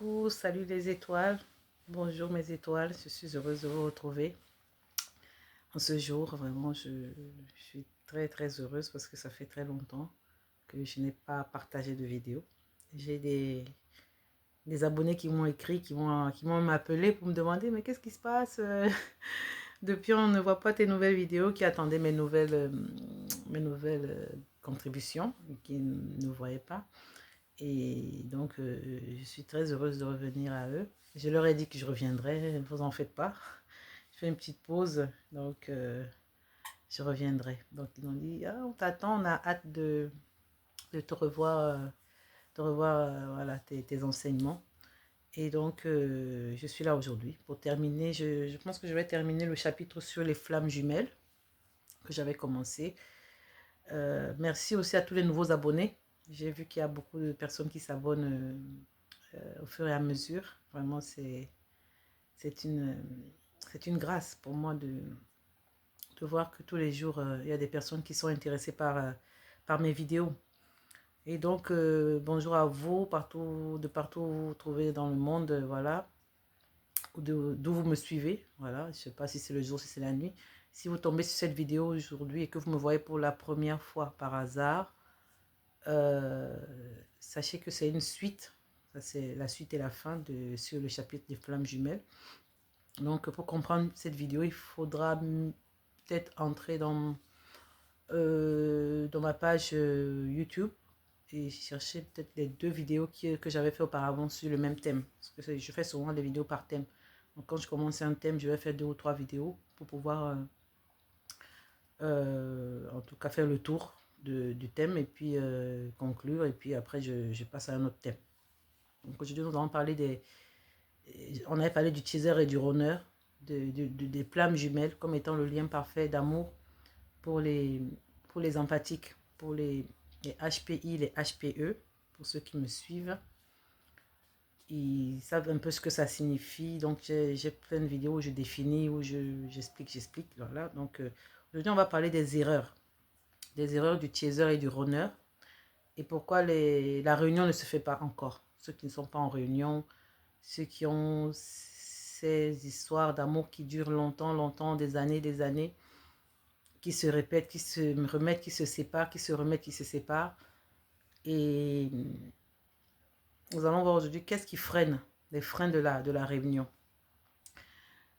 Coucou, salut les étoiles. Bonjour mes étoiles, je suis heureuse de vous retrouver en ce jour. Vraiment, je suis très heureuse parce que ça fait très longtemps que je n'ai pas partagé de vidéo. J'ai des abonnés qui m'ont écrit, qui m'ont appelé pour me demander mais qu'est-ce qui se passe? Depuis on ne voit pas tes nouvelles vidéos, qui attendaient mes nouvelles contributions, qui ne voyaient pas. Et donc, je suis très heureuse de revenir à eux. Je leur ai dit que je reviendrai, ne vous en faites pas. Je fais une petite pause, donc je reviendrai. Donc, ils m'ont dit, ah, on t'attend, on a hâte de te revoir voilà, tes enseignements. Et donc, je suis là aujourd'hui pour terminer. Je pense que je vais terminer le chapitre sur les flammes jumelles que j'avais commencé. Merci aussi à tous les nouveaux abonnés. J'ai vu qu'il y a beaucoup de personnes qui s'abonnent au fur et à mesure. Vraiment, c'est une, c'est une grâce pour moi de voir que tous les jours, il y a des personnes qui sont intéressées par mes vidéos. Et donc, bonjour à vous, de partout où vous vous trouvez dans le monde, voilà, d'où vous me suivez, voilà, je ne sais pas si c'est le jour, si c'est la nuit. Si vous tombez sur cette vidéo aujourd'hui et que vous me voyez pour la première fois par hasard, euh, sachez que c'est une suite, ça c'est la suite et la fin sur le chapitre des flammes jumelles. Donc, pour comprendre cette vidéo, il faudra peut-être entrer dans ma page YouTube et chercher peut-être les deux vidéos que j'avais fait auparavant sur le même thème. Parce que je fais souvent des vidéos par thème. Donc, quand je commence un thème, je vais faire deux ou trois vidéos pour pouvoir, en tout cas, faire le tour du thème et puis conclure. Et puis après, je passe à un autre thème. Donc, aujourd'hui, nous allons parler on avait parlé du teaser et du runner, des flammes jumelles comme étant le lien parfait d'amour pour les empathiques, pour les HPI, les HPE, pour ceux qui me suivent. Ils savent un peu ce que ça signifie. Donc, j'ai plein de vidéos où je définis, où j'explique. Voilà. Donc, aujourd'hui, on va parler des erreurs du teaser et du runner. Et pourquoi la réunion ne se fait pas encore. Ceux qui ne sont pas en réunion, ceux qui ont ces histoires d'amour qui durent longtemps, des années, qui se répètent, qui se remettent, qui se séparent, qui se remettent, qui se séparent. Et nous allons voir aujourd'hui qu'est-ce qui freine, les freins de la réunion.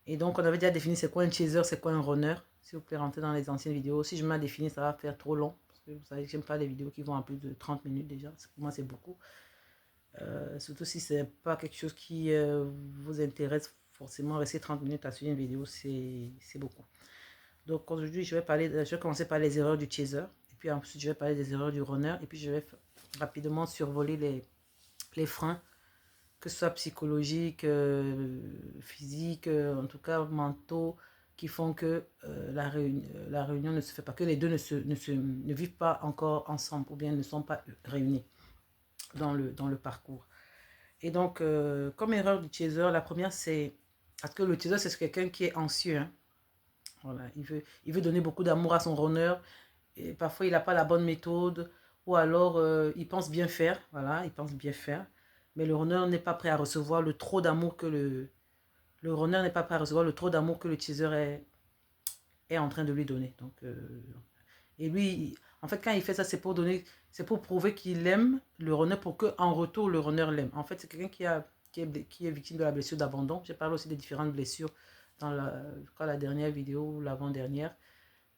Et donc, on avait déjà défini c'est quoi un chaser, c'est quoi un runner. S'il vous plaît, rentrez dans les anciennes vidéos. Si je m'ai défini, ça va faire trop long. Parce que vous savez que j'aime pas les vidéos qui vont à plus de 30 minutes déjà. Pour moi, c'est beaucoup. Surtout si c'est pas quelque chose qui vous intéresse forcément, rester 30 minutes à suivre une vidéo, c'est beaucoup. Donc aujourd'hui, je vais commencer par les erreurs du chaser, et puis ensuite je vais parler des erreurs du runner, et puis je vais rapidement survoler les freins, que ce soit psychologiques, physiques, en tout cas mentaux, qui font que la réunion ne se fait pas, que les deux ne vivent pas encore ensemble, ou bien ne sont pas réunis dans le parcours. Et donc, comme erreur du chaser, la première, c'est... Parce que le chaser, c'est quelqu'un qui est anxieux. Hein. Voilà, il veut donner beaucoup d'amour à son runner. Et parfois, il n'a pas la bonne méthode. Ou alors, il pense bien faire. Voilà, il pense bien faire. Mais le runner n'est pas prêt à recevoir le trop d'amour que le runner n'est pas prêt à recevoir le trop d'amour que le chaser est en train de lui donner. Donc, et lui, en fait, quand il fait ça, c'est pour prouver qu'il aime le runner pour qu'en retour, le runner l'aime. En fait, c'est quelqu'un qui est victime de la blessure d'abandon. J'ai parlé aussi des différentes blessures dans la dernière vidéo ou l'avant-dernière.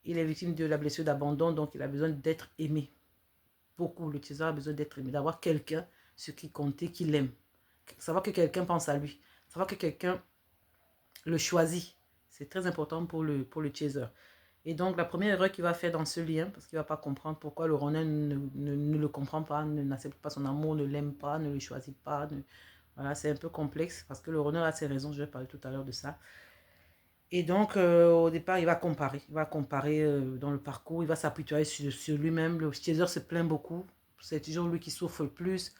Il est victime de la blessure d'abandon, donc il a besoin d'être aimé. Beaucoup, l'utilisateur a besoin d'être aimé, d'avoir quelqu'un sur qui compter, qui l'aime. Savoir que quelqu'un pense à lui. Savoir que quelqu'un le choisit. C'est très important pour le chaser. Et donc, la première erreur qu'il va faire dans ce lien, parce qu'il ne va pas comprendre pourquoi le runner ne le comprend pas, n'accepte pas son amour, ne l'aime pas, ne le choisit pas. Voilà, c'est un peu complexe parce que le runner a ses raisons, je vais parler tout à l'heure de ça. Et donc, au départ, il va comparer. Il va comparer dans le parcours, il va s'apitoyer sur lui-même. Le chaser se plaint beaucoup. C'est toujours lui qui souffre le plus.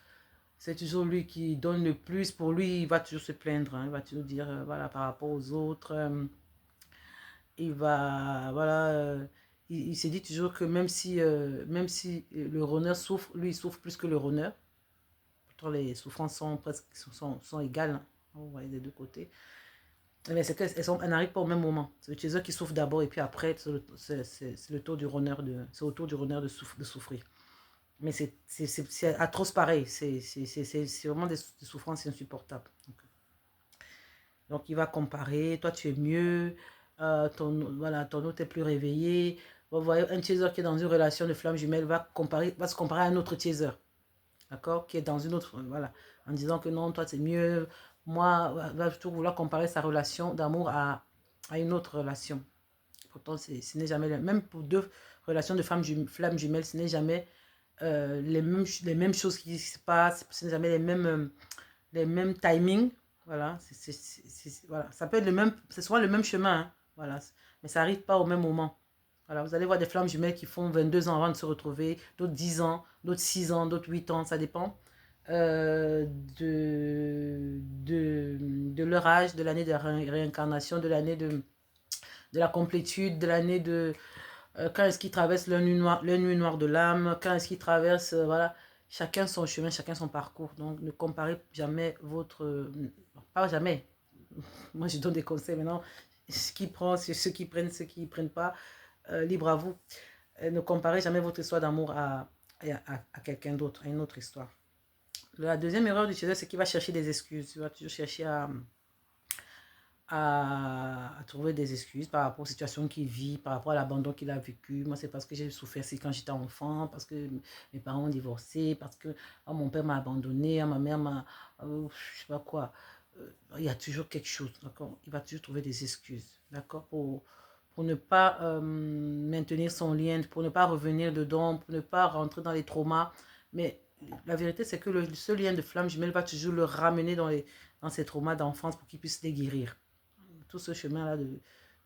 C'est toujours lui qui donne le plus. Pour lui, il va toujours se plaindre. Hein. Il va toujours dire, voilà, par rapport aux autres. Il va, voilà, il se dit toujours que même si le runner souffre, lui, il souffre plus que le runner. pourtant les souffrances sont presque sont égales, hein. Vous voyez des deux côtés. Mais c'est qu'elles n'arrivent pas au même moment. C'est le chaser qui souffre d'abord et puis après, c'est le tour du runner c'est au tour du runner de souffrir. Mais c'est atroce pareil. C'est vraiment des souffrances insupportables. Donc, il va comparer. Toi, tu es mieux. Voilà, ton autre est plus réveillé. Vous voyez, un chaser qui est dans une relation de flamme jumelle va se comparer à un autre chaser. D'accord? Qui est dans une autre. Voilà. En disant que non, toi, c'est mieux. Moi, va toujours vouloir comparer sa relation d'amour à une autre relation. Pourtant, ce n'est jamais. Même pour deux relations de flammes jumelles, ce n'est jamais les mêmes choses qui se passent. Ce n'est jamais les mêmes timings. Voilà. Voilà. Ça peut être le même. C'est souvent le même chemin. Hein. Voilà. Mais ça n'arrive pas au même moment. Voilà, vous allez voir des flammes jumelles qui font 22 ans avant de se retrouver, d'autres 10 ans, d'autres 6 ans, d'autres 8 ans, ça dépend de leur âge, de l'année de réincarnation, de l'année de la complétude, de l'année de quand est-ce qu'ils traversent le nuit noire de l'âme, quand est-ce qu'ils traversent, voilà, chacun son chemin, chacun son parcours. Donc ne comparez jamais pas jamais. Moi je donne des conseils maintenant, ce qui prend, ceux qui prennent, ceux qui ne prennent pas. Libre à vous. Ne comparez jamais votre histoire d'amour à quelqu'un d'autre, à une autre histoire. La deuxième erreur du chasseur, c'est qu'il va chercher des excuses. Il va toujours chercher à trouver des excuses par rapport aux situations qu'il vit, par rapport à l'abandon qu'il a vécu. Moi, c'est parce que j'ai souffert c'est quand j'étais enfant, parce que mes parents ont divorcé, parce que oh, mon père m'a abandonné, ma mère m'a... je sais pas quoi. Il y a toujours quelque chose, d'accord? Il va toujours trouver des excuses, d'accord? Pour ne pas maintenir son lien, pour ne pas revenir dedans, pour ne pas rentrer dans les traumas. Mais la vérité, c'est que ce lien de flamme jumelle va toujours le ramener dans ses traumas d'enfance pour qu'il puisse les guérir. Tout ce chemin-là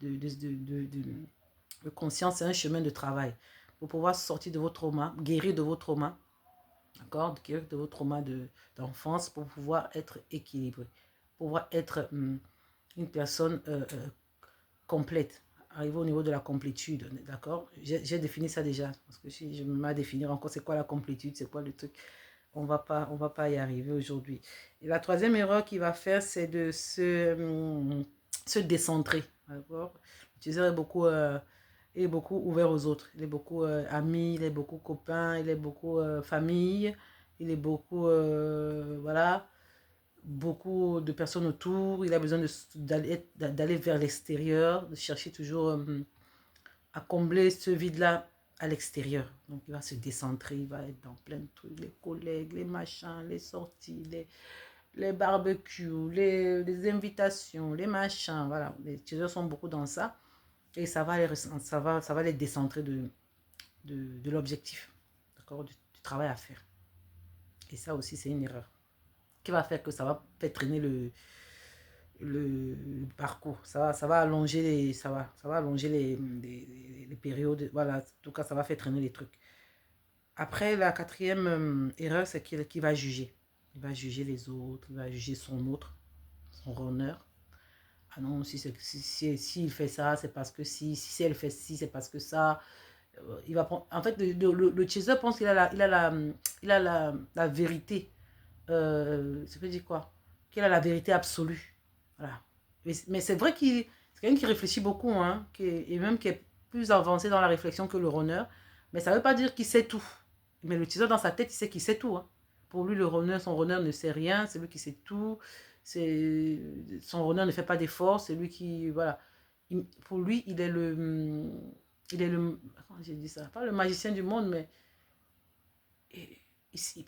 de conscience, c'est un chemin de travail. Pour pouvoir sortir de vos traumas, guérir de vos traumas, d'accord? Guérir de vos traumas d'enfance pour pouvoir être équilibré, pour pouvoir être une personne complète, arriver au niveau de la complétude, d'accord? J'ai défini ça déjà, parce que si je me mets à définir encore c'est quoi la complétude, c'est quoi le truc, on va pas y arriver aujourd'hui. Et la troisième erreur qu'il va faire, c'est de se décentrer, d'accord? L'utilisateur est beaucoup ouvert aux autres, il est beaucoup ami, il est beaucoup copain, il est beaucoup famille, il est beaucoup, voilà, beaucoup de personnes autour, il a besoin d'aller vers l'extérieur, de chercher toujours à combler ce vide-là à l'extérieur. Donc il va se décentrer, il va être dans plein de trucs, les collègues, les machins, les sorties, les barbecues, les invitations, les machins, voilà. Les utilisateurs sont beaucoup dans ça et ça va les décentrer de l'objectif, d'accord, du travail à faire. Et ça aussi, c'est une erreur qui va faire que ça va faire traîner le parcours. Ça va allonger ça va allonger les périodes. Voilà, en tout cas, ça va faire traîner les trucs. Après, la quatrième erreur, c'est qu'il va juger. Il va juger les autres, il va juger son autre, son runner. Ah non, si il fait ça, c'est parce que si elle fait ci, c'est parce que ça. Il va prendre... En fait, le chaser pense qu'il a la vérité. Ça veut dire quoi? Qu'il a la vérité absolue. Voilà. Mais c'est vrai qu'il c'est quelqu'un qui réfléchit beaucoup, hein, et même qui est plus avancé dans la réflexion que le runner. Mais ça ne veut pas dire qu'il sait tout. Mais le teaser dans sa tête, il sait qu'il sait tout. Hein. Pour lui, son runner ne sait rien, c'est lui qui sait tout. Son runner ne fait pas d'efforts, c'est lui qui... Voilà. Pour lui, il est le... Il est le... Comment j'ai dit ça? Pas le magicien du monde, mais...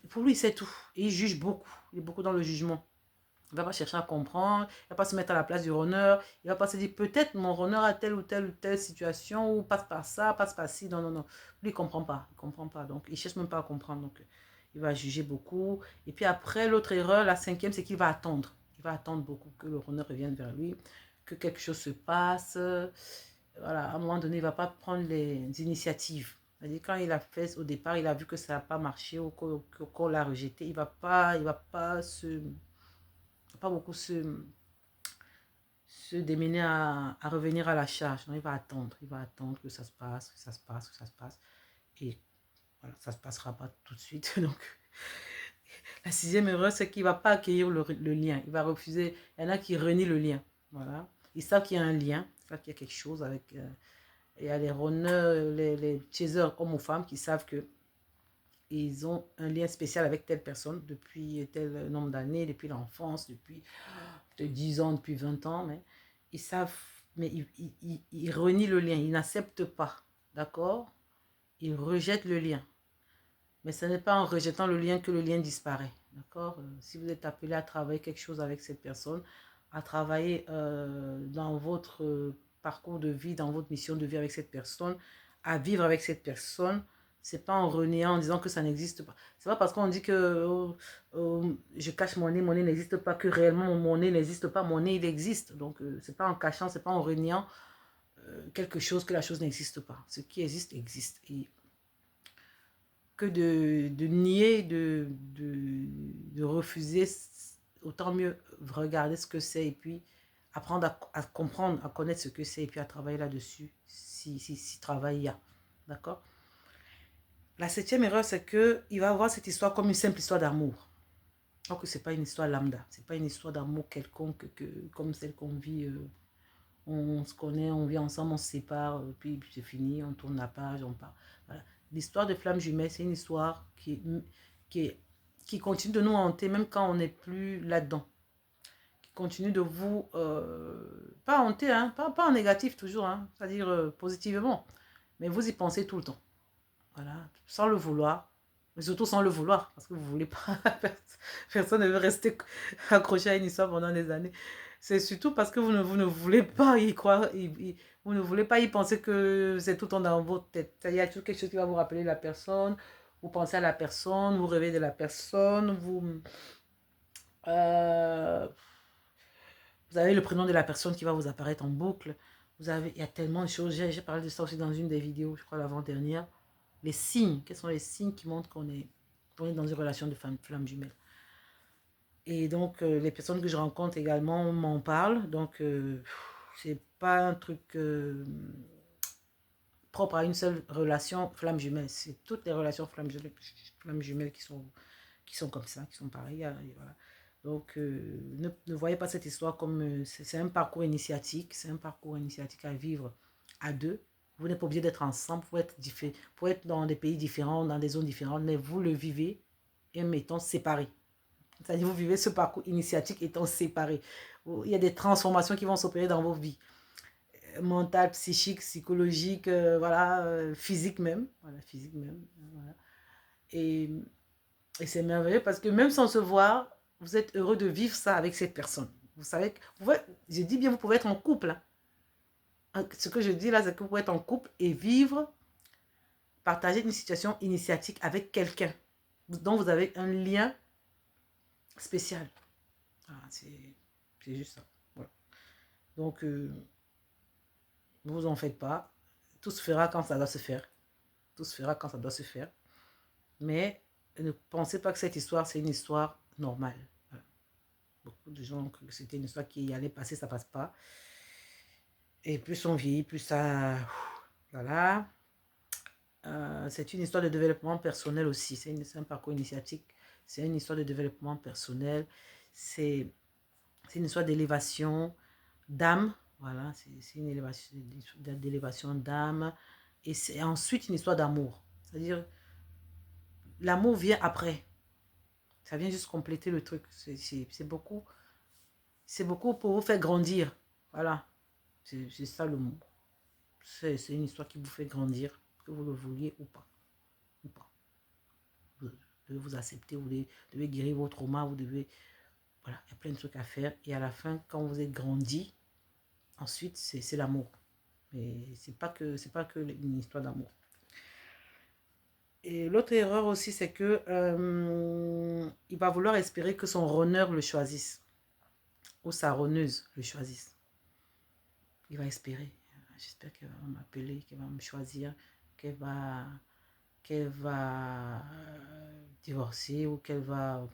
Pour lui, il sait tout. Et il juge beaucoup. Il est beaucoup dans le jugement. Il ne va pas chercher à comprendre, il ne va pas se mettre à la place du runner, il ne va pas se dire peut-être mon runner a telle ou telle situation, ou passe par ça, passe par ci, non, non, non. Lui, il ne comprend pas, il comprend pas, donc il ne cherche même pas à comprendre, donc il va juger beaucoup. Et puis après, l'autre erreur, la cinquième, c'est qu'il va attendre. Il va attendre beaucoup que le runner revienne vers lui, que quelque chose se passe. Voilà, à un moment donné, il ne va pas prendre les initiatives. C'est-à-dire, quand il a fait au départ, il a vu que ça n'a pas marché ou qu'on l'a rejeté, il ne va pas pas beaucoup se démener à revenir à la charge. Non, il va attendre que ça se passe, que ça se passe, que ça se passe. Et voilà, ça ne se passera pas tout de suite. Donc, La sixième erreur, c'est qu'il ne va pas accueillir le lien. Il va refuser. Il y en a qui renient le lien. Voilà. Ils savent qu'il y a un lien. Ils savent qu'il y a quelque chose avec... il y a les runners, les chasers hommes ou femmes qui savent que ils ont un lien spécial avec telle personne depuis tel nombre d'années, depuis l'enfance, depuis 10 ans, depuis 20 ans. Mais ils savent, mais ils renient le lien. Ils n'acceptent pas. D'accord? Ils rejettent le lien. Mais ce n'est pas en rejetant le lien que le lien disparaît. D'accord? Si vous êtes appelé à travailler quelque chose avec cette personne, à travailler dans votre parcours de vie, dans votre mission de vie avec cette personne, à vivre avec cette personne, c'est pas en reniant, en disant que ça n'existe pas. C'est pas parce qu'on dit que je cache mon nez n'existe pas, que réellement mon nez n'existe pas. Mon nez, il existe. Donc, c'est pas en cachant, c'est pas en reniant quelque chose que la chose n'existe pas. Ce qui existe, existe. Et que de nier, de refuser, autant mieux regarder ce que c'est et puis apprendre à comprendre, à connaître ce que c'est et puis à travailler là-dessus, si travail il y a. D'accord? La septième erreur, c'est qu'il va voir cette histoire comme une simple histoire d'amour. Alors que ce n'est pas une histoire lambda, ce n'est pas une histoire d'amour quelconque comme celle qu'on vit. On se connaît, on vit ensemble, on se sépare, puis c'est fini, on tourne la page, on part. Voilà. L'histoire de Flamme Jumelle, c'est une histoire qui, qui continue de nous hanter, même quand on n'est plus là-dedans. Qui continue de vous, pas hanter, hein, pas en négatif toujours, hein, c'est-à-dire positivement, mais vous y pensez tout le temps. Voilà, sans le vouloir, mais surtout sans le vouloir, parce que vous ne voulez pas, personne ne veut rester accroché à une histoire pendant des années. C'est surtout parce que vous ne voulez pas y croire, vous ne voulez pas y penser que c'est tout le temps dans votre tête. Il y a toujours quelque chose qui va vous rappeler la personne, vous pensez à la personne, vous rêvez de la personne, euh, vous avez le prénom de la personne qui va vous apparaître en boucle. Il y a tellement de choses, j'ai parlé de ça aussi dans une des vidéos, je crois l'avant-dernière. Les signes, quels sont les signes qui montrent qu'on est dans une relation de flamme jumelle. Et donc, les personnes que je rencontre également m'en parlent. Donc, c'est pas un truc propre à une seule relation flamme jumelle. C'est toutes les relations flamme jumelle qui sont comme ça, qui sont pareilles. Et voilà. Donc, ne voyez pas cette histoire comme... c'est un parcours initiatique. C'est un parcours initiatique à vivre à deux. Vous n'êtes pas obligé d'être ensemble. Vous pouvez être dans des pays différents, dans des zones différentes, mais vous le vivez et étant séparés. C'est-à-dire vous vivez ce parcours initiatique étant séparés. Il y a des transformations qui vont s'opérer dans vos vies. Mentales, psychiques, psychologiques, voilà, physiques même. Voilà, physique même. Voilà. Et c'est merveilleux parce que même sans se voir, vous êtes heureux de vivre ça avec cette personne. Vous savez, je dis bien, vous pouvez être en couple. Hein. Ce que je dis là, c'est que vous pouvez être en couple et vivre, partager une situation initiatique avec quelqu'un dont vous avez un lien spécial. Ah, c'est juste ça. Voilà. Donc, ne vous en faites pas. Tout se fera quand ça doit se faire. Tout se fera quand ça doit se faire. Mais ne pensez pas que cette histoire, c'est une histoire normale. Voilà. Beaucoup de gens ont cru que c'était une histoire qui allait passer, ça passe pas. Et plus on vieillit, plus ça... Voilà. C'est une histoire de développement personnel aussi. C'est un parcours initiatique. C'est une histoire de développement personnel. C'est une histoire d'élévation d'âme. Voilà, c'est une d'élévation d'âme. Et c'est ensuite une histoire d'amour. C'est-à-dire, l'amour vient après. Ça vient juste compléter le truc. C'est beaucoup pour vous faire grandir. Voilà, c'est ça le mot. C'est une histoire qui vous fait grandir, que vous le vouliez ou pas. Ou pas. Vous devez vous accepter, vous devez guérir vos traumas, vous devez... Voilà, il y a plein de trucs à faire. Et à la fin, quand vous êtes grandi, ensuite, c'est l'amour. Mais c'est pas que une histoire d'amour. Et l'autre erreur aussi, c'est que il va vouloir espérer que son runner le choisisse. Ou sa runneuse le choisisse. Il va espérer. J'espère qu'elle va m'appeler, qu'elle va me choisir, qu'elle va divorcer ou qu'elle va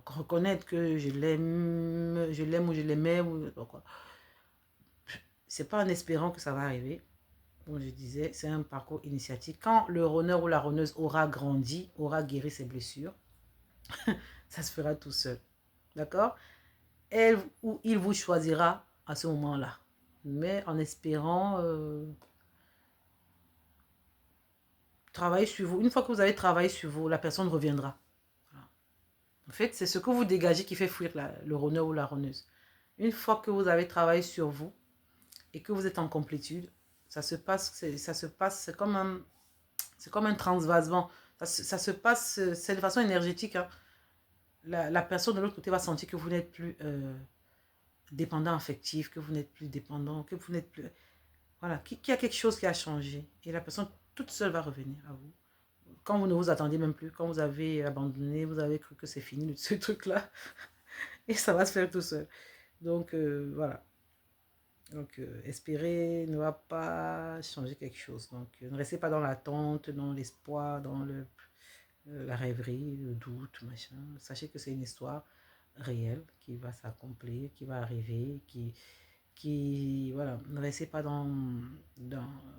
reconnaître que je l'aime ou je l'aimais. C'est pas en espérant que ça va arriver. Comme je disais, c'est un parcours initiatique. Quand le runner ou la runneuse aura grandi, aura guéri ses blessures, Ça se fera tout seul. D'accord? Elle ou il vous choisira à ce moment-là. Mais en espérant travailler sur vous. Une fois que vous avez travaillé sur vous, la personne reviendra. Voilà. En fait, c'est ce que vous dégagez qui fait fuir le runner ou la runneuse. Une fois que vous avez travaillé sur vous et que vous êtes en complétude, c'est comme un transvasement. Ça se passe, c'est de façon énergétique. Hein. La personne de l'autre côté va sentir que vous n'êtes plus dépendant affectif, que vous n'êtes plus dépendant, que vous n'êtes plus... Voilà, qu'il y a quelque chose qui a changé. Et la personne toute seule va revenir à vous. Quand vous ne vous attendiez même plus, quand vous avez abandonné, vous avez cru que c'est fini, ce truc-là. Et ça va se faire tout seul. Donc, voilà. Donc, espérer ne va pas changer quelque chose. Donc, ne restez pas dans l'attente, dans l'espoir, dans la rêverie, le doute, machin. Sachez que c'est une histoire réelle qui va s'accomplir, qui va arriver, voilà, ne restez pas dans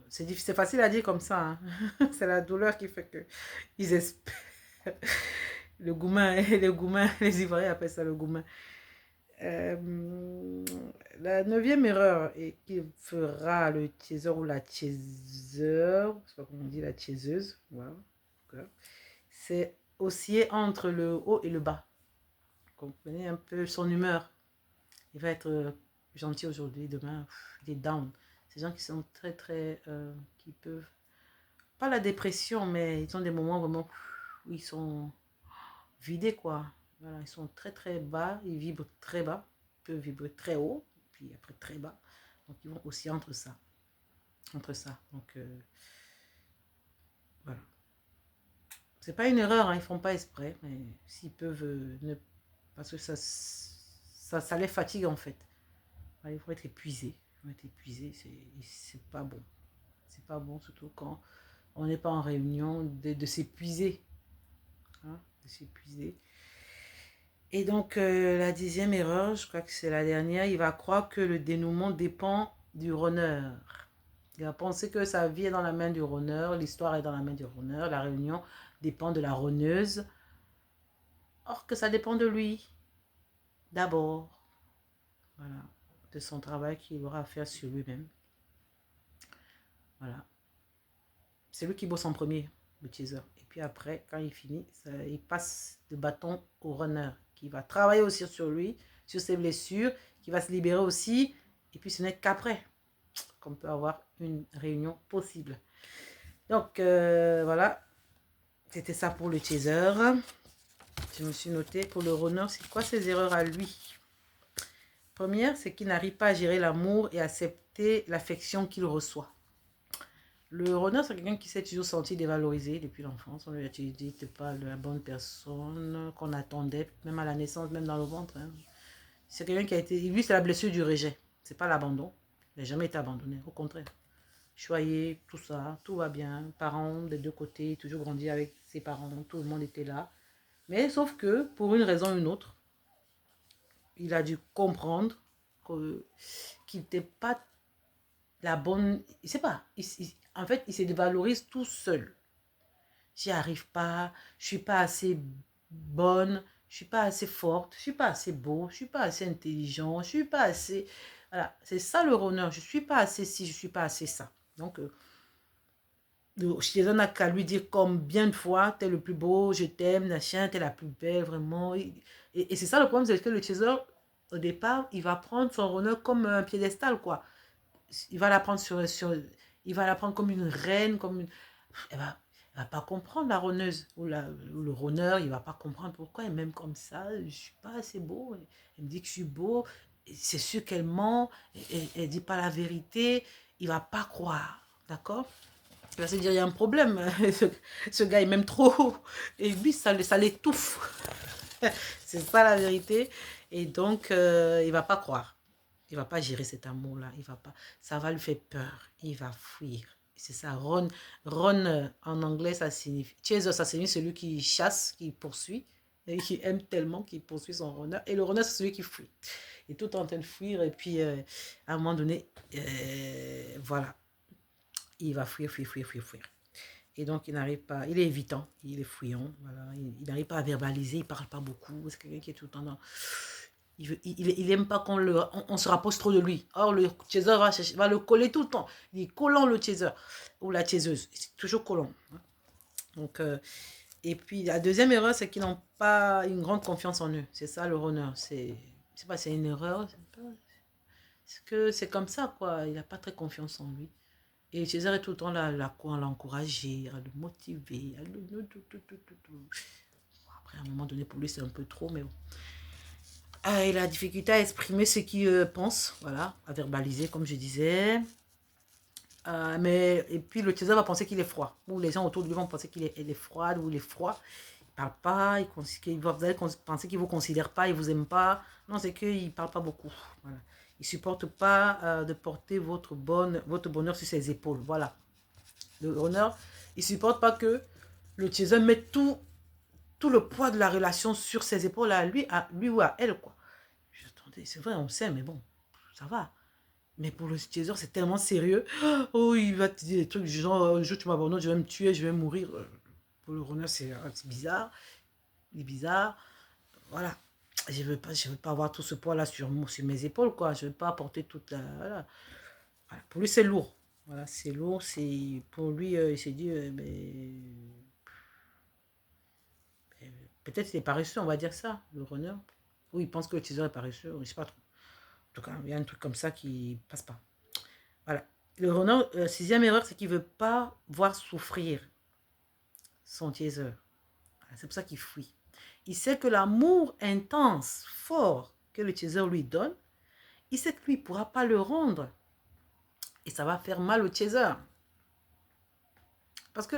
c'est facile à dire comme ça, hein. C'est la douleur qui fait que ils espèrent. Le goumin, les Ivoiriens appellent ça le goumin. La neuvième erreur et qui fera le chaser ou la chaser, je sais pas comment on dit, la chaiseuse, voilà. C'est osciller entre le haut et le bas. Comprenez un peu son humeur. Il va être gentil aujourd'hui, demain, il est down. Ces gens qui sont très, qui peuvent, pas la dépression, mais ils ont des moments vraiment où ils sont vidés, quoi. Voilà, ils sont très bas, ils vibrent très bas, ils peuvent vibrer très haut, puis après très bas. Donc, ils vont aussi entre ça. Donc, voilà. C'est pas une erreur, hein, ils font pas exprès, mais s'ils peuvent ne... Parce que ça les fatigue, en fait. Ils vont être épuisés. C'est pas bon. C'est pas bon, surtout quand on n'est pas en réunion, de s'épuiser. Hein, de s'épuiser. Et donc, la 10e erreur, je crois que c'est la dernière, il va croire que le dénouement dépend du runner. Il va penser que sa vie est dans la main du runner, l'histoire est dans la main du runner, la réunion dépend de la runneuse. Or que ça dépend de lui, d'abord. Voilà, de son travail qu'il aura à faire sur lui-même. Voilà. C'est lui qui bosse en premier, le teaser. Et puis après, quand il finit, il passe de bâton au runner, qui va travailler aussi sur lui, sur ses blessures, qui va se libérer aussi. Et puis ce n'est qu'après qu'on peut avoir une réunion possible. Donc voilà, c'était ça pour le teaser. Je me suis noté pour le runner, c'est quoi ses erreurs à lui? Première, c'est qu'il n'arrive pas à gérer l'amour et accepter l'affection qu'il reçoit. Le runner, c'est quelqu'un qui s'est toujours senti dévalorisé depuis l'enfance. On lui a dit, t'es pas la bonne personne qu'on attendait, même à la naissance, même dans le ventre. Hein. C'est quelqu'un qui a été... Lui, c'est la blessure du rejet. C'est pas l'abandon. Il n'a jamais été abandonné. Au contraire. Choyé, tout ça, tout va bien. Parents des deux côtés, toujours grandi avec ses parents. Tout le monde était là. Mais sauf que, pour une raison ou une autre, il a dû comprendre qu'il n'était pas la bonne... Il sait pas. En fait, il se dévalorise tout seul. J'y arrive pas, je suis pas assez bonne, je suis pas assez forte, je suis pas assez beau, je suis pas assez intelligent, je suis pas assez... Voilà, c'est ça le runner, je suis pas assez ci, je suis pas assez ça. Donc, Chez n'a qu'à lui dire combien de fois, t'es le plus beau, je t'aime, machin, t'es la plus belle, vraiment. Et c'est ça le problème, c'est que le chaser, au départ, il va prendre son runner comme un piédestal, quoi. Il va la prendre il va la prendre comme une reine, comme une... Elle va pas comprendre la runneuse ou le runner, il va pas comprendre pourquoi elle m'aime comme ça, je suis pas assez beau. Elle me dit que je suis beau, c'est sûr qu'elle ment, elle dit pas la vérité, il va pas croire, d'accord? Il va se dire, il y a un problème, ce gars il m'aime trop, et lui ça l'étouffe. C'est ça la vérité, et donc il va pas croire. Il va pas gérer cet amour-là. Il va pas. Ça va lui faire peur. Il va fuir. C'est ça. Run en anglais, ça signifie. Chaser, ça signifie celui qui chasse, qui poursuit, et qui aime tellement qu'il poursuit son runner. Et le runner, c'est celui qui fuit. Il est tout en train de fuir. Et puis, à un moment donné, voilà. Il va fuir. Et donc, il n'arrive pas, il est évitant, il est fuyant, voilà. Il n'arrive pas à verbaliser, il ne parle pas beaucoup. C'est quelqu'un qui est tout le temps dans... Il aime pas qu'on on se rapproche trop de lui. Or, le chaser va le coller tout le temps. Il est collant, le chaser. Ou la chaiseuse. C'est toujours collant. Donc, et puis, la deuxième erreur, c'est qu'ils n'ont pas une grande confiance en eux. C'est ça, le runner. Je sais pas, c'est une erreur. C'est que c'est comme ça, quoi. Il n'a pas très confiance en lui. Et César est tout le temps là, à l'encourager, à le motiver, à le... Après, à un moment donné, pour lui, c'est un peu trop, mais bon. Il a la difficulté à exprimer ce qu'il pense, voilà, à verbaliser, comme je disais. Et puis, le César va penser qu'il est froid. Ou les gens autour de lui vont penser qu'il est froid, ou il est froid. Il ne parle pas, vous allez penser qu'il ne vous considère pas, il ne vous aime pas. Non, c'est qu'il ne parle pas beaucoup. Voilà. Il ne supporte pas de porter votre bonheur sur ses épaules. Voilà. Le honneur, il ne supporte pas que le César mette tout le poids de la relation sur ses épaules à lui ou à elle, quoi. C'est vrai, on sait, mais bon, ça va. Mais pour le chaser, c'est tellement sérieux. Oh, il va te dire des trucs du genre, un jour tu m'abandonnes, je vais me tuer, je vais mourir. Pour le runner, c'est bizarre. Il est bizarre. Voilà. Je veux pas avoir tout ce poids-là sur mes épaules, quoi. Je veux pas porter toute la... Voilà. Voilà. Pour lui, c'est lourd. Voilà, c'est lourd. Pour lui, il s'est dit, peut-être qu'il est paresseux, on va dire ça, le runner. Ou il pense que le chaser est paresseux, je ne sais pas trop. En tout cas, il y a un truc comme ça qui passe pas. Voilà. Le runner, sixième erreur, c'est qu'il ne veut pas voir souffrir son chaser. Voilà, c'est pour ça qu'il fuit. Il sait que l'amour intense, fort, que le chaser lui donne, il sait que lui ne pourra pas le rendre. Et ça va faire mal au chaser. Parce que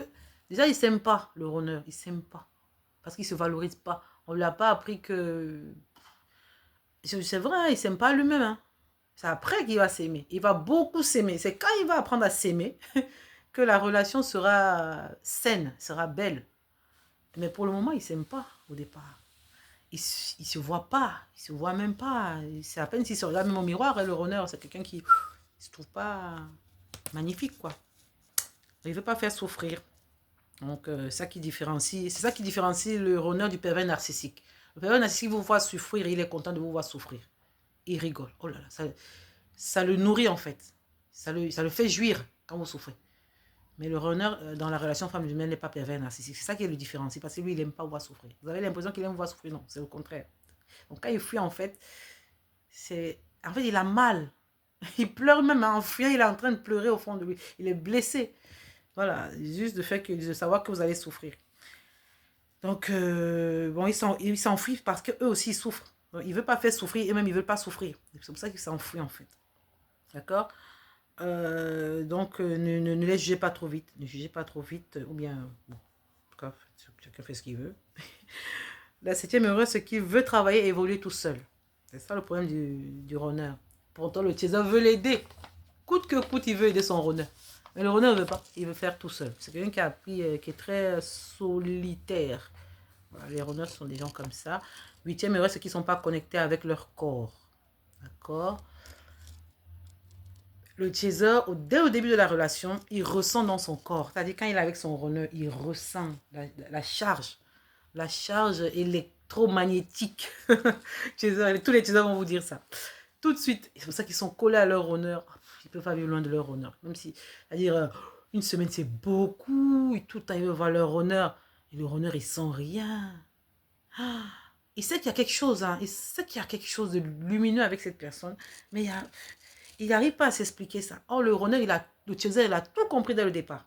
déjà, il ne s'aime pas, le runner. Il ne s'aime pas. Parce qu'il ne se valorise pas. On ne lui a pas appris que... C'est vrai, il ne s'aime pas lui-même. Hein. C'est après qu'il va s'aimer. Il va beaucoup s'aimer. C'est quand il va apprendre à s'aimer que la relation sera saine, sera belle. Mais pour le moment, il ne s'aime pas au départ. Il ne se voit pas. Il ne se voit même pas. C'est à peine s'il se regarde même au miroir. Et le runner, c'est quelqu'un qui ne se trouve pas magnifique, quoi. Il ne veut pas faire souffrir. Donc, c'est ça qui différencie le runner du pervers narcissique. Le pervers narcissique vous voit souffrir, il est content de vous voir souffrir. Il rigole. Oh là là, ça le nourrit en fait. Ça le fait jouir quand vous souffrez. Mais le runner, dans la relation femme-humaine, n'est pas pervers narcissique. C'est ça qui est le différencie, parce que lui, il n'aime pas vous voir souffrir. Vous avez l'impression qu'il aime vous voir souffrir. Non, c'est le contraire. Donc, quand il fuit, en fait, il a mal. Il pleure même en fuyant, il est en train de pleurer au fond de lui. Il est blessé. Voilà, juste le fait de savoir que vous allez souffrir. Donc, bon, il s'enfuit parce qu'eux aussi, ils souffrent. Donc, il ne veut pas faire souffrir, eux-mêmes, ils ne veulent pas souffrir. C'est pour ça qu'il s'enfuit, en fait. D'accord. Donc, ne les jugez pas trop vite. Ne jugez pas trop vite. Ou bien, bon, en tout cas, chacun fait ce qu'il veut. La septième erreur, c'est qu'il veut travailler et évoluer tout seul. C'est ça le problème du runner. Pourtant, le chaser veut l'aider. Coûte que coûte, il veut aider son runner. Mais le runner ne veut pas. Il veut faire tout seul. C'est quelqu'un qui a appris, qui est très solitaire. Voilà, les runners sont des gens comme ça. Huitième erreur, c'est qu'ils ne sont pas connectés avec leur corps. D'accord. Le chaser, dès le début de la relation, il ressent dans son corps. C'est-à-dire, quand il est avec son runner, il ressent la charge. La charge électromagnétique. Tous les chasers vont vous dire ça. Tout de suite. C'est pour ça qu'ils sont collés à leur honneur. Ils ne peuvent pas vivre loin de leur honneur. Même si, c'est-à-dire, une semaine, c'est beaucoup. Et tout le temps, ils veulent voir leur honneur. Et leur honneur, ils ne sent rien. Il sait qu'il y a quelque chose. Hein. Il sait qu'il y a quelque chose de lumineux avec cette personne. Mais il n'arrive pas à s'expliquer ça. Or, le runner, le chaser, il a tout compris dès le départ.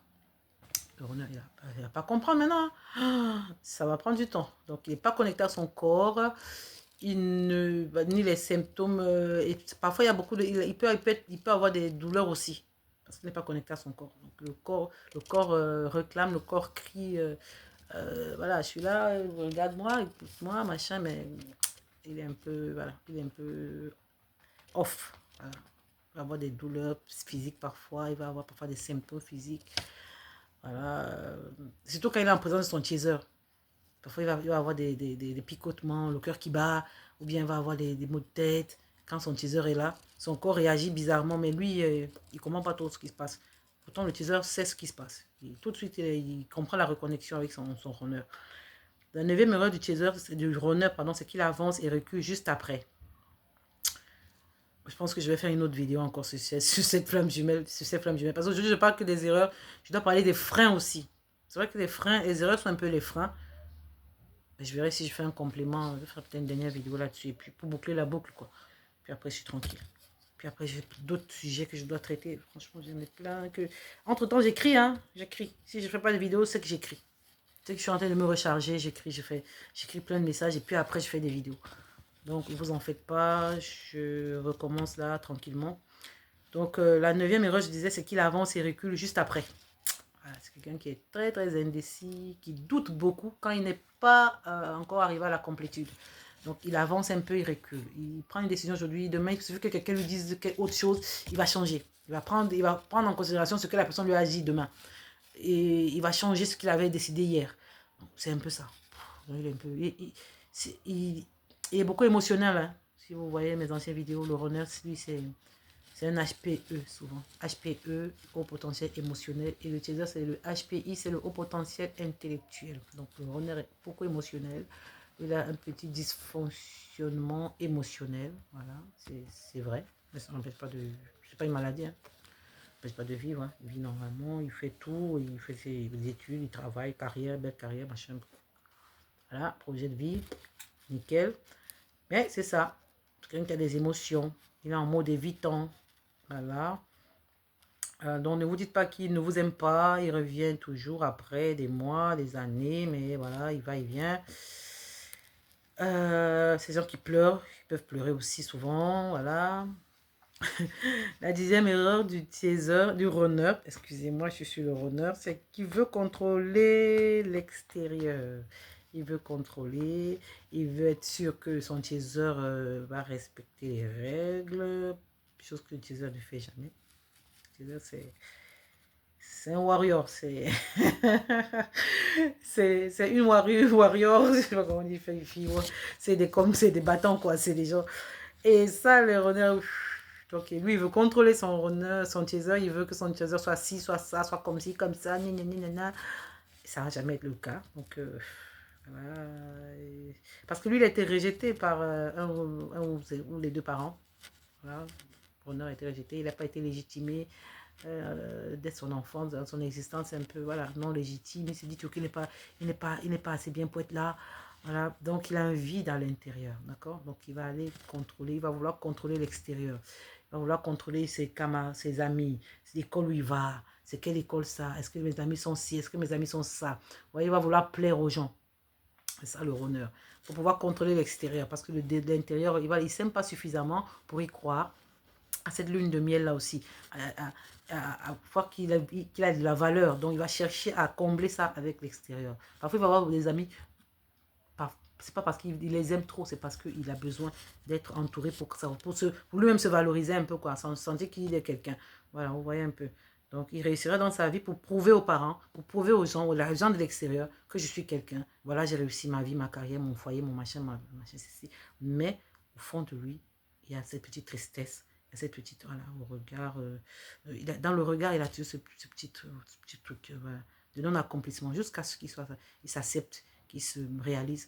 Le runner, il ne va pas comprendre maintenant. Ça va prendre du temps. Donc, il n'est pas connecté à son corps. Ni les symptômes. Et parfois, il y a beaucoup de... Il peut avoir des douleurs aussi. Parce qu'il n'est pas connecté à son corps. Donc, le corps réclame, le corps crie. Voilà, je suis là, regarde-moi, écoute-moi, machin. Mais il est un peu... Voilà, il est un peu off. Voilà. Il va avoir des douleurs physiques parfois. Il va avoir parfois des symptômes physiques. Voilà. Surtout quand il est en présence de son chaser. Parfois, il va avoir des picotements, le cœur qui bat, ou bien il va avoir des maux de tête. Quand son teaser est là, son corps réagit bizarrement, mais lui, il ne comprend pas tout ce qui se passe. Pourtant, le teaser sait ce qui se passe. Tout de suite, il comprend la reconnexion avec son runner. La neuvième erreur du chaser, du runner, pardon, c'est qu'il avance et recule juste après. Je pense que je vais faire une autre vidéo encore sur cette flamme jumelle, Parce qu'aujourd'hui, je parle que des erreurs. Je dois parler des freins aussi. C'est vrai que les erreurs sont un peu les freins. Je verrai si je fais un complément. Je ferai peut-être une dernière vidéo là-dessus. Et puis, pour boucler la boucle, quoi. Puis après, je suis tranquille. Puis après, j'ai d'autres sujets que je dois traiter. Franchement, j'en ai plein que... Entre-temps, j'écris, hein. J'écris. Si je ne fais pas de vidéo, c'est que j'écris. C'est que je suis en train de me recharger. J'écris plein de messages. Et puis après, je fais des vidéos. Donc, ne vous en faites pas. Je recommence là, tranquillement. Donc, la neuvième erreur, je disais, c'est qu'il avance et recule juste après. Voilà, c'est quelqu'un qui est très, très indécis, qui doute beaucoup quand il n'est pas encore arrivé à la complétude. Donc, il avance un peu, il recule. Il prend une décision aujourd'hui. Demain, il suffit que quelqu'un lui dise autre chose, il va changer. Il va prendre en considération ce que la personne lui a dit demain. Et il va changer ce qu'il avait décidé hier. C'est un peu ça. Il est, un peu, il est beaucoup émotionnel. Hein. Si vous voyez mes anciennes vidéos, le runner, lui, c'est un HPE souvent. HPE, haut potentiel émotionnel. Et le chaser, c'est le HPI, c'est le haut potentiel intellectuel. Donc le runner est beaucoup émotionnel. Il a un petit dysfonctionnement émotionnel. Voilà, c'est vrai. Mais ça n'empêche pas de... C'est pas une maladie. Hein. Ça n'empêche pas de vivre. Hein. Il vit normalement, il fait tout. Il fait ses études, il travaille, carrière, belle carrière, machin. Voilà, projet de vie. Nickel. Mais c'est ça. Quelqu'un qui a des émotions. Il est en mode évitant. Voilà. Donc ne vous dites pas qu'il ne vous aime pas, il revient toujours après des mois, des années, mais voilà, il va, il vient. Ces gens qui pleurent, ils peuvent pleurer aussi souvent, voilà. La 10e erreur du chaser, du runner, excusez-moi, je suis le runner, c'est qu'il veut contrôler l'extérieur. Il veut contrôler, il veut être sûr que son chaser va respecter les règles, chose que le chaser ne fait jamais. Le chaser, c'est un warrior, c'est c'est une warrior, je sais pas comment on dit, c'est des battants quoi, c'est des gens. Et ça, le runner, donc lui, il veut contrôler son runner, son chaser, il veut que son chaser soit ci, soit ça, soit comme ci, comme ça, ça va jamais être le cas. Donc, voilà. Parce que lui, il a été rejeté par un ou les deux parents. Voilà. Le runner a été rejeté, il n'a pas été légitimé. Dès son enfance, dans son existence, un peu voilà, non légitime. Il se dit qu'il n'est pas assez bien pour être là. Voilà. Donc, il a un vide à l'intérieur. D'accord. Donc, il va aller contrôler, il va vouloir contrôler l'extérieur. Il va vouloir contrôler ses camarades, ses amis, l'école où il va. C'est quelle école ça? Est-ce que mes amis sont ci? Est-ce que mes amis sont ça? Vous voyez, il va vouloir plaire aux gens. C'est ça le runner. Pour pouvoir contrôler l'extérieur. Parce que l'intérieur, il ne s'aime pas suffisamment pour y croire. À cette lune de miel là aussi, à voir qu'il a de la valeur. Donc, il va chercher à combler ça avec l'extérieur. Parfois, il va avoir des amis, c'est pas parce qu'il les aime trop, c'est parce qu'il a besoin d'être entouré pour lui-même se valoriser un peu, quoi, sans sentir qu'il est quelqu'un. Voilà, vous voyez un peu. Donc, il réussira dans sa vie pour prouver aux parents, pour prouver aux gens de l'extérieur que je suis quelqu'un. Voilà, j'ai réussi ma vie, ma carrière, mon foyer, mon machin, ceci. Mais au fond de lui, il y a cette petite tristesse. Cette petite, voilà, au regard, dans le regard, il a toujours ce petit truc voilà, de non-accomplissement jusqu'à ce il s'accepte, qu'il se réalise,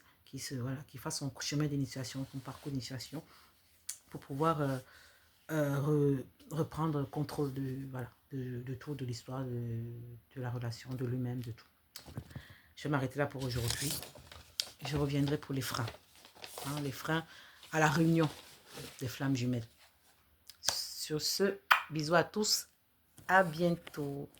voilà, qu'il fasse son chemin d'initiation, son parcours d'initiation pour pouvoir reprendre contrôle voilà, de tout, de l'histoire, de la relation, de lui-même, de tout. Je vais m'arrêter là pour aujourd'hui. Je reviendrai pour les freins. Hein, les freins à la réunion des flammes jumelles. Sur ce, bisous à tous. À bientôt.